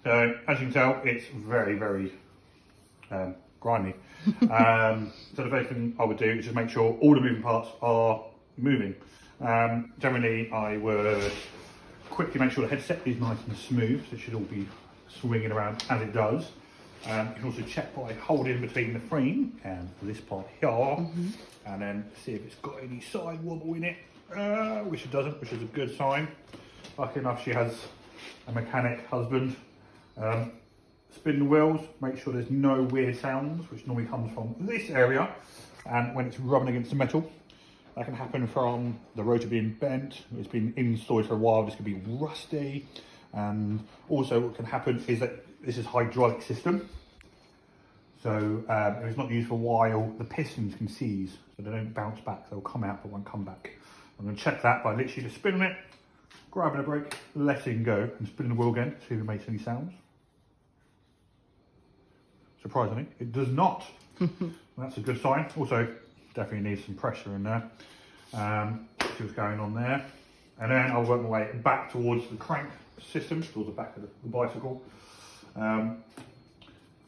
So as you can tell, it's very, very grimy. So the first thing I would do is just make sure all the moving parts are moving. Generally, I would quickly make sure the headset is nice and smooth, so it should all be swinging around as it does. You can also check by holding between the frame and this part here, and then see if it's got any side wobble in it, which it doesn't, which is a good sign. Lucky enough, she has a mechanic husband. Spin the wheels, make sure there's no weird sounds, which normally comes from this area, and when it's rubbing against the metal. That can happen from the rotor being bent, it's been in storage for a while, this could be rusty. And also what can happen is that this is a hydraulic system. So if it's not used for a while, the pistons can seize, so they don't bounce back, they'll come out but won't come back. I'm going to check that by literally just spinning it, grabbing a brake, letting go, and spinning the wheel again, see if it makes any sounds. Surprisingly, it does not. That's a good sign. Also, definitely needs some pressure in there. See what's going on there. And then I'll work my way back towards the crank system, towards the back of the bicycle.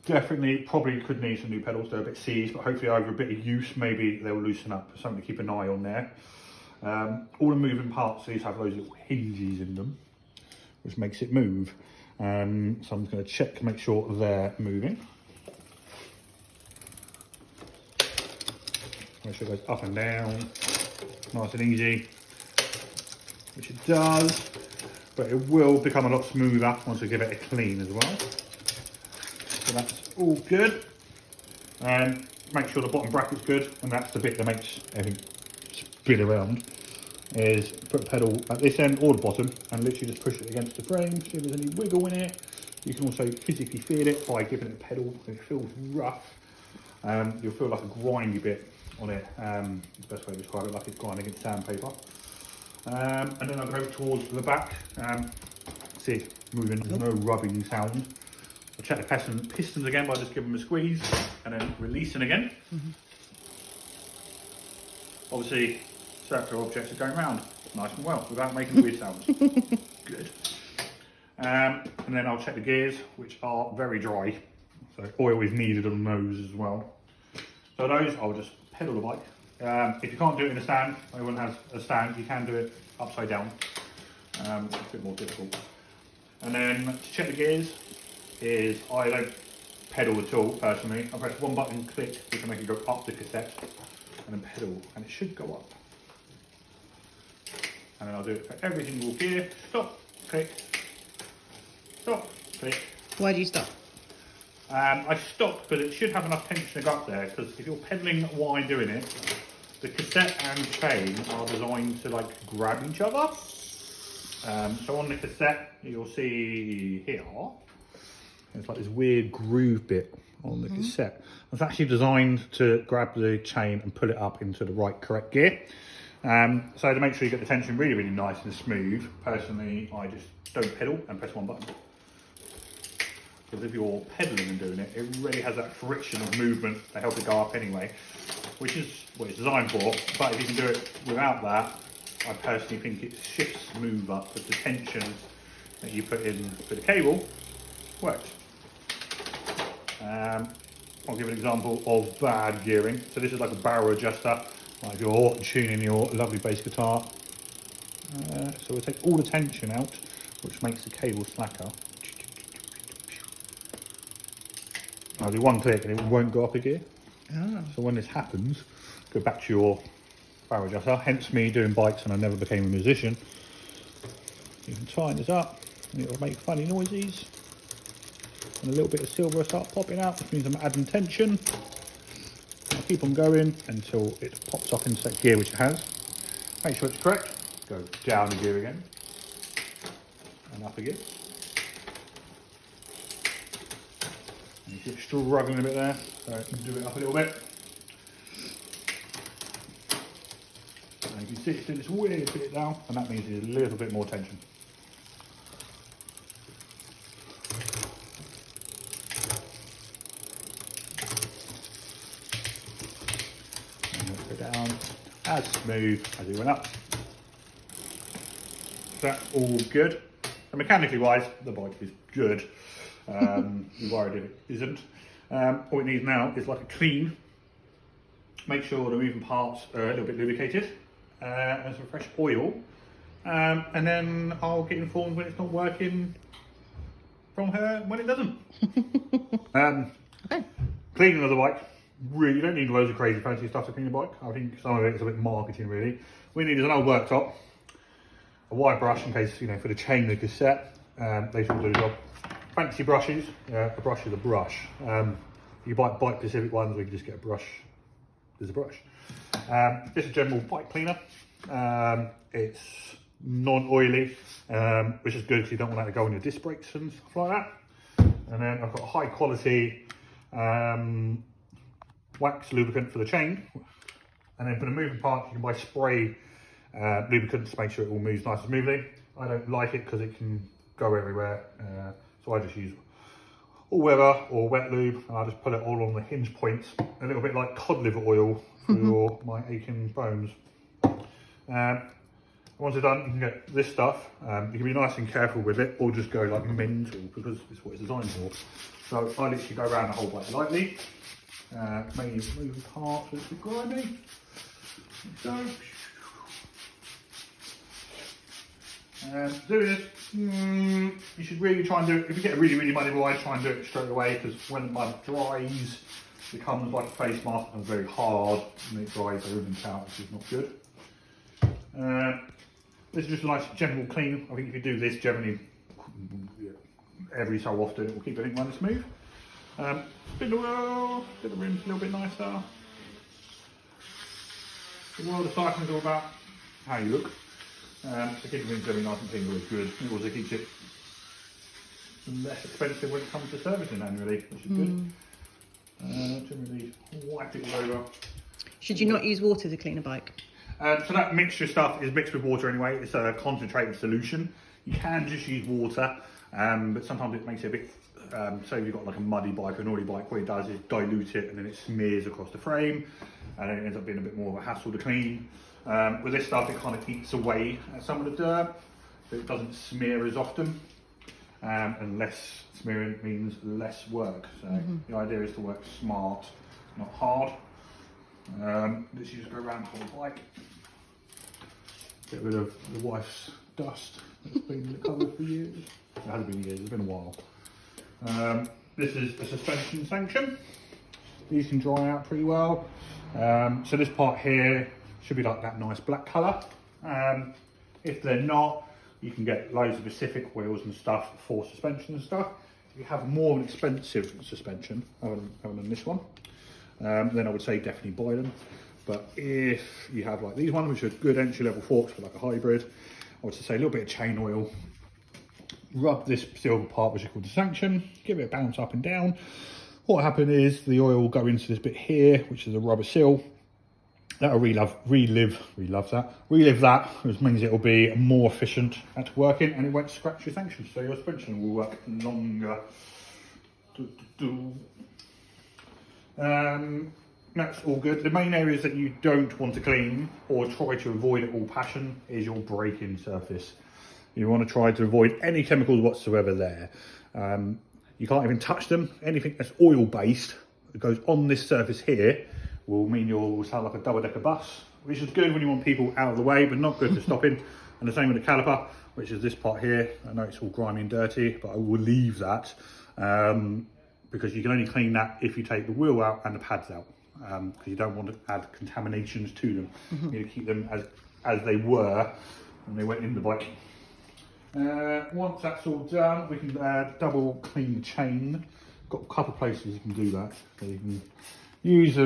Definitely, probably could need some new pedals. They're a bit seized, but hopefully over a bit of use, maybe they'll loosen up. Something to keep an eye on there. All the moving parts, these have those little hinges in them, which makes it move. So I'm just going to check to make sure they're moving. Make sure it goes up and down, nice and easy, which it does, but it will become a lot smoother once we give it a clean as well. So that's all good. And make sure the bottom bracket's good, and that's the bit that makes everything spin around, is put a pedal at this end or the bottom and literally just push it against the frame, see if there's any wiggle in it. You can also physically feel it by giving it a pedal. If it feels rough, you'll feel like a grindy bit on it. The best way to describe it, like it's grinding against sandpaper. And then I'll go towards the back, see if it's moving, there's no rubbing sound. I'll check the pistons again by just giving them a squeeze and then releasing again. Obviously, circular objects are going round nice and well without making weird sounds. Good. And then I'll check the gears, which are very dry, so oil is needed on those as well. So those, I'll just pedal the bike. If you can't do it in a stand, everyone has a stand, you can do it upside down. It's a bit more difficult. And then to check the gears is I don't pedal at all personally. I press one button, click, you can make it go up the cassette, and then pedal, and it should go up. And then I'll do it for every single gear. Stop, click, stop, click. Why do you stop? I stopped because it should have enough tension to go up there, because if you're pedalling while doing it, the cassette and chain are designed to like grab each other. So on the cassette, you'll see here, it's like this weird groove bit on the cassette. It's actually designed to grab the chain and pull it up into the right correct gear. So to make sure you get the tension really, really nice and smooth, personally, I just don't pedal and press one button. Because if you're pedaling and doing it, it really has that friction of movement to help it go up anyway, which is what it's designed for. But if you can do it without that, I personally think it shifts move up, because the tension that you put in for the cable works. I'll give an example of bad gearing. So this is like a barrel adjuster, like if you're tuning your lovely bass guitar. So we'll take all the tension out, which makes the cable slacker. I'll do one click and it won't go up a gear. So when this happens, go back to your barrel adjuster, hence me doing bikes and I never became a musician. You can tighten this up and it'll make funny noises. And a little bit of silver will start popping out, which means I'm adding tension. I'll keep on going until it pops up into that gear, which it has. Make sure it's correct. Go down a gear again. And up again. And you see it struggling a bit there, so do it up a little bit. And you can see it's doing this weird bit down, and that means there's a little bit more tension. And let's go down as smooth as it went up. So that's all good. And mechanically wise, the bike is good. You're worried if it isn't. All it needs now is like a clean. Make sure the moving parts are a little bit lubricated and some fresh oil. And then I'll get informed when it's not working from her when it doesn't. Okay. Cleaning of the bike, really, you don't need loads of crazy fancy stuff to clean your bike. I think some of it is a bit marketing really. What you need is an old worktop, a wide brush in case, you know, for the chain of the cassette, they should do the job. Fancy brushes, a brush is a brush. You buy bike specific ones where you can just get a brush, there's a brush. Just a general bike cleaner. It's non-oily, which is good because you don't want that to go on your disc brakes and stuff like that. And then I've got a high quality wax lubricant for the chain. And then for the moving parts, you can buy spray lubricant to make sure it all moves nice and smoothly. I don't like it because it can go everywhere. So I just use all weather or wet lube, and I just put it all on the hinge points, a little bit like cod liver oil for my aching bones. Once it's done, you can get this stuff. You can be nice and careful with it, or just go like mental because it's what it's designed for. So I literally go around the whole bike lightly, mainly moving parts which are grimy. So, do this. You should really try and do it. If you get a really muddy ride, try and do it straight away, because when the mud dries, it becomes like a face mask and very hard, and it dries everything out, which is not good. This is just a nice general clean. I think if you do this generally every so often, it will keep everything running smooth. Spin the wheel, get the rims a little bit nicer. The world of cycling is all about how you look. So keep the rims very nice and clean is good. It also keeps it less expensive when it comes to servicing annually, which is good. Generally wipe it all over. Should you not use water to clean a bike? So that mixture stuff is mixed with water anyway. It's a concentrated solution. You can just use water, but sometimes it makes it a bit, so if you've got like a muddy bike or an oily bike, what it does is dilute it and then it smears across the frame, and then it ends up being a bit more of a hassle to clean. With this stuff, it kind of eats away at some of the dirt, so it doesn't smear as often, and less smearing means less work. So the idea is to work smart, not hard. Let's just go around the whole bike, get rid of the wife's dust that's been in the cupboard for years. It hasn't been years, it's been a while. This is a suspension sanction. These can dry out pretty well. So this part here should be like that nice black colour. If they're not, you can get loads of specific wheels and stuff for suspension and stuff. If you have more of an expensive suspension, other than this one, then I would say definitely buy them. But if you have like these ones, which are good entry level forks for like a hybrid, I would say a little bit of chain oil, rub this silver part which is called the sanction, give it a bounce up and down. What will happen is the oil will go into this bit here, which is a rubber seal. That'll relive that, which means it will be more efficient at working, and it won't scratch your sanction, so your suspension will work longer. That's all good. The main areas that you don't want to clean or try to avoid at all passion is your braking surface. You want to try to avoid any chemicals whatsoever there. You can't even touch them. Anything that's oil based that goes on this surface here will mean you'll sound like a double-decker bus, which is good when you want people out of the way, but not good for stopping. And the same with the caliper, which is this part here. I know it's all grimy and dirty, but I will leave that. Because you can only clean that if you take the wheel out and the pads out, because you don't want to add contaminations to them. You need to keep them as they were when they went in the bike. Once that's all done, we can double clean the chain. Got a couple of places you can do that. So you can use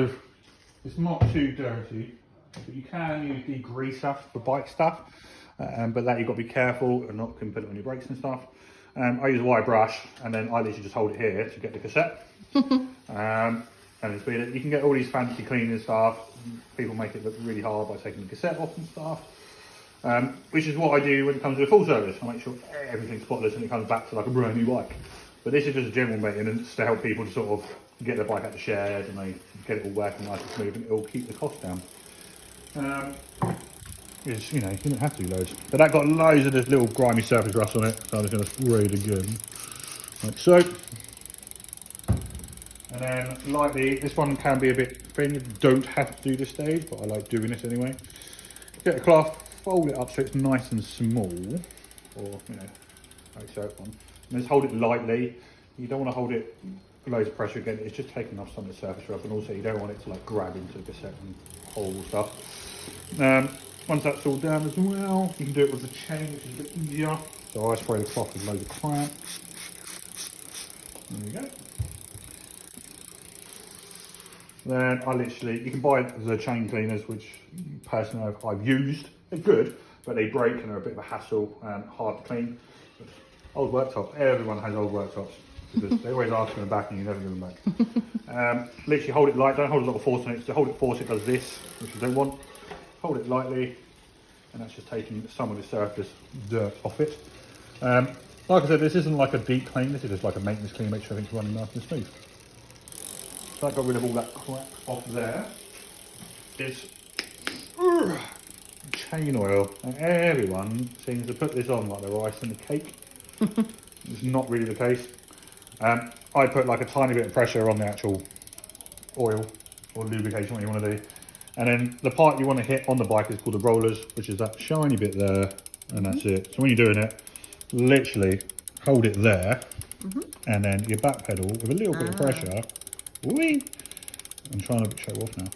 it's not too dirty, but you can use degreaser for bike stuff, but that you've got to be careful and not can put it on your brakes and stuff. I use a wire brush, and then I literally just hold it here to get the cassette. And it's been, you can get all these fancy cleaning stuff. People make it look really hard by taking the cassette off and stuff. Which is what I do when it comes to a full service. I make sure everything's spotless and it comes back to like a brand new bike. But this is just general maintenance to help people to sort of get their bike out the shed and they get it all working nice and smooth, and it will keep the cost down. It's, you know, you don't have to do loads. But that got loads of this little grimy surface rust on it, so I'm just going to spray it again. like so. And then lightly, this one can be a bit thin, you don't have to do this stage, but I like doing this anyway. Get a cloth, fold it up so it's nice and small, or like so on. And just hold it lightly. You don't want to hold it loads of pressure again, it's just taking off some of the surface rub, and also you don't want it to like grab into the cassette and hole stuff. Once that's all done as well, you can do it with the chain, which is a bit easier. So I spray the cloth with loads of crap. There we go. Then I literally, you can buy the chain cleaners, which personally I've used. They're good, but they break and they're a bit of a hassle and hard to clean. Old worktops, everyone has old worktops. Because they always ask for them back and you never give them back. Literally hold it light, don't hold a lot of force on it. To hold it force, it does this, which you don't want. Hold it lightly, and that's just taking some of the surface dirt off it. Like I said, this isn't like a deep clean, this is just like a maintenance clean, make sure everything's running nice and smooth. So I got rid of all that crap off there. Is chain oil, and everyone seems to put this on like they're icing the cake. It's not really the case. I put like a tiny bit of pressure on the actual oil or lubrication, what you want to do. And then the part you want to hit on the bike is called the rollers, which is that shiny bit there, and that's it. So when you're doing it, literally hold it there, and then your back pedal with a little bit of pressure. Whee! I'm trying to show off now.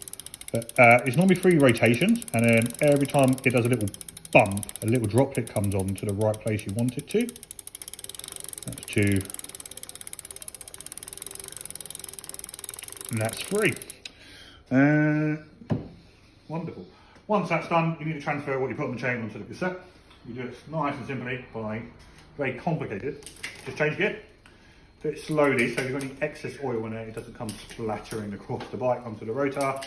But it's normally 3 rotations, and then every time it does a little bump, a little droplet comes on to the right place you want it to. That's 2. And that's 3. Wonderful. Once that's done, you need to transfer what you put on the chain onto the cassette. You do it nice and simply by very complicated. Just change gear. Do it slowly, so if you've got any excess oil in it, it doesn't come splattering across the bike onto the rotor.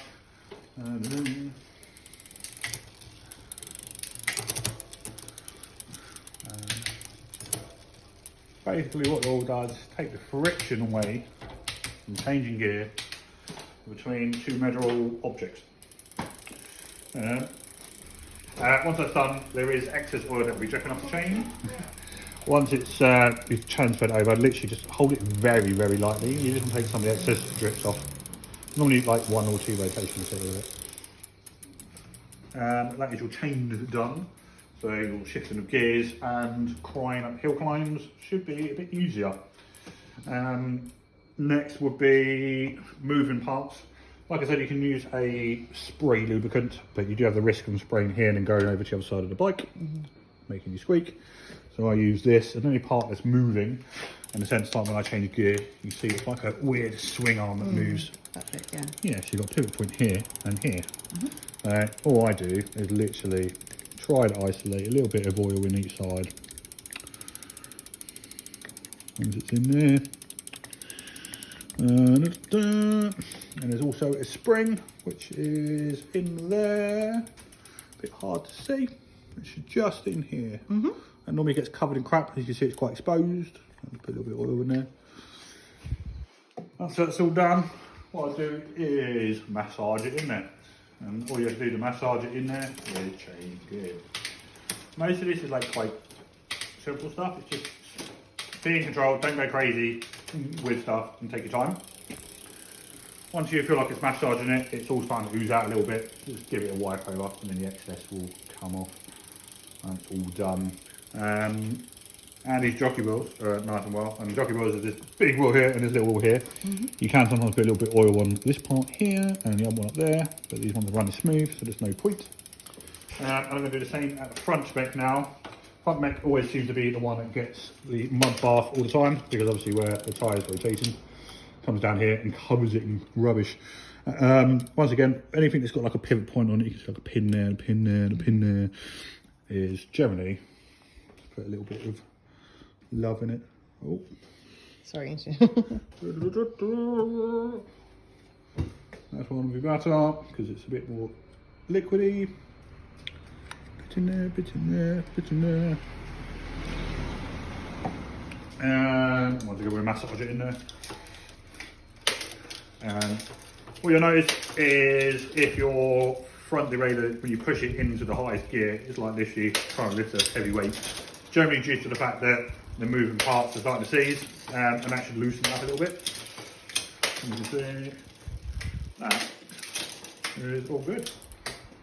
Basically what it all does, take the friction away from changing gear between 2 measurable objects. Once that's done, there is excess oil that will be dripping off the chain. Once it's transferred over, literally just hold it very, very lightly. You just take some of the excess drips off. Normally like 1 or 2 rotations with it. That is your chain done. So your shifting of gears and crying up hill climbs should be a bit easier. Next would be moving parts. Like I said, you can use a spray lubricant, but you do have the risk of spraying here and then going over to the other side of the bike, making you squeak. So I use this, and any part that's moving, in the sense like when I change gear, you see it's like a weird swing arm that moves. That's it, yeah. Yeah, so you've got a pivot point here and here. All I do is literally try to isolate a little bit of oil in each side. Once it's in there. And there's also a spring which is in there, a bit hard to see, it's just in here, and normally gets covered in crap. As you can see, it's quite exposed. I'll put a little bit of oil in there. Once that's all done, what I do is massage it in there, and all you have to do to massage it in there is change gear. Most of this is like quite simple stuff. It's just be in control, don't go crazy with stuff, and take your time. Once you feel like it's massaging it, it's all starting to ooze out a little bit, just give it a wipe over and then the excess will come off. That's all done. And these jockey wheels are nice and well. And the jockey wheels are this big wheel here and this little wheel here. You can sometimes put a little bit of oil on this part here and the other one up there, but these ones are running smooth, so there's no point. I'm going to do the same at the front spec now. Front mech always seems to be the one that gets the mud bath all the time, because obviously where the tyre is rotating, comes down here and covers it in rubbish. Once again, anything that's got like a pivot point on it, you can see like a pin there, a pin there, and a pin there, is generally put a little bit of love in it. Oh, Sorry. that's one will be better because it's a bit more liquidy. Bit in there, bit in there, bit in there. And once again, we'll massage it in there. And what you'll notice is if your front derailleur, when you push it into the highest gear, it's like literally trying to lift a heavy weight. Generally due to the fact that the moving parts are starting to seize, and that should loosen it up a little bit. You can see that is all good.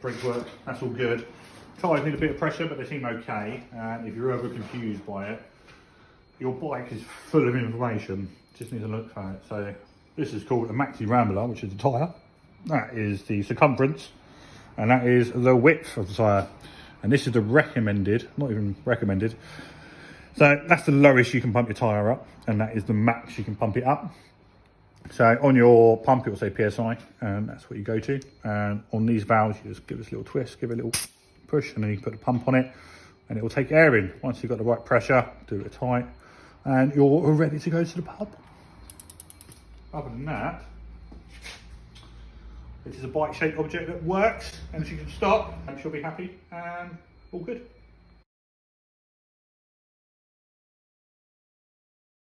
Brakes work, that's all good. Tyres need a bit of pressure, but they seem okay. And if you're ever confused by it, your bike is full of information. Just need to look at it. So this is called a maxi rambler, which is the tyre. That is the circumference, and that is the width of the tyre. And this is the recommended, not even recommended. So that's the lowest you can pump your tyre up, and that is the max you can pump it up. So on your pump, it will say PSI, and that's what you go to. And on these valves, you just give this a little twist, give it a little push, and then you put the pump on it, and it will take air in. Once you've got the right pressure, do it tight, and you're ready to go to the pub. Other than that, it is a bike-shaped object that works, and she can stop, and she'll be happy, and all good.